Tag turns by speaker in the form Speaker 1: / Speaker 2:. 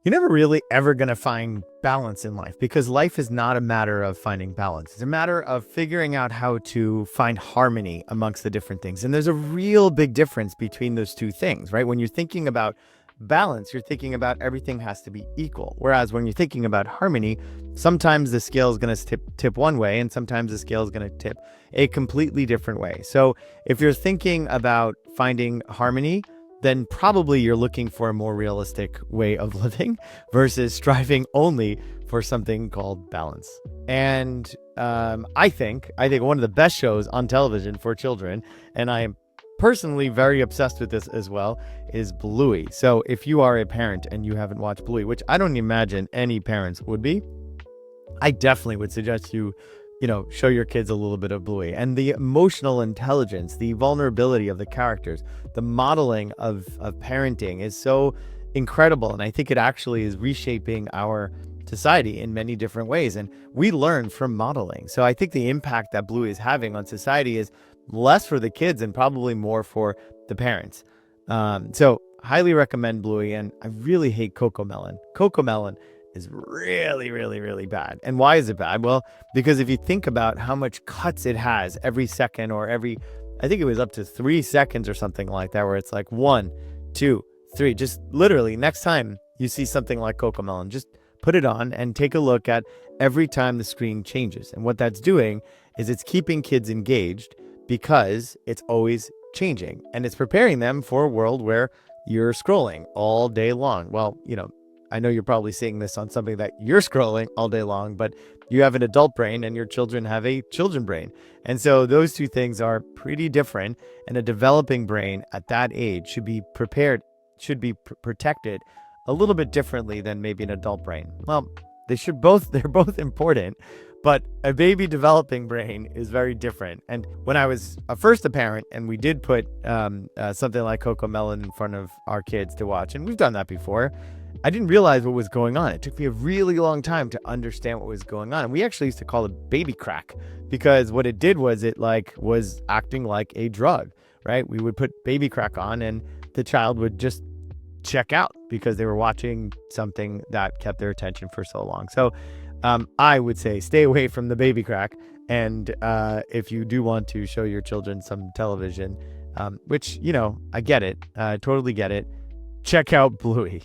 Speaker 1: You're never really ever going to find balance in life because life is not a matter of finding balance. It's a matter of figuring out how to find harmony amongst the different things. And there's a real big difference between those two things, right? When you're thinking about balance, you're thinking about everything has to be equal. Whereas when you're thinking about harmony, sometimes the scale is going to tip one way and sometimes the scale is going to tip a completely different way. So if you're thinking about finding harmony, then probably you're looking for a more realistic way of living versus striving only for something called balance. And I think one of the best shows on television for children, and I am personally very obsessed with this as well, is Bluey. So if you are a parent and you haven't watched Bluey, which I don't imagine any parents would be, I definitely would suggest you show your kids a little bit of Bluey. And the emotional intelligence, the vulnerability of the characters, the modeling of parenting is so incredible. And I think it actually is reshaping our society in many different ways. And we learn from modeling. So I think the impact that Bluey is having on society is less for the kids and probably more for the parents. So highly recommend Bluey. And I really hate Coco Melon. Coco Melon is really, really, really bad. And why is it bad? Well, because if you think about how much cuts it has every second or I think it was up to 3 seconds or something like that, where it's like 1, 2, 3, just literally next time you see something like Coco Melon, just put it on and take a look at every time the screen changes. And what that's doing is it's keeping kids engaged because it's always changing and it's preparing them for a world where you're scrolling all day long. Well, I know you're probably seeing this on something that you're scrolling all day long, but you have an adult brain and your children have a children brain. And so those two things are pretty different. And a developing brain at that age should be protected a little bit differently than maybe an adult brain. Well, they're both important, but a baby developing brain is very different. And when I was first a parent and we did put something like Coco Melon in front of our kids to watch, and we've done that before, I didn't realize what was going on. It took me a really long time to understand what was going on. And we actually used to call it baby crack because what it did was it was acting like a drug, right? We would put baby crack on and the child would just check out because they were watching something that kept their attention for so long. So I would say stay away from the baby crack. And if you do want to show your children some television, which, I get it, I totally get it, check out Bluey.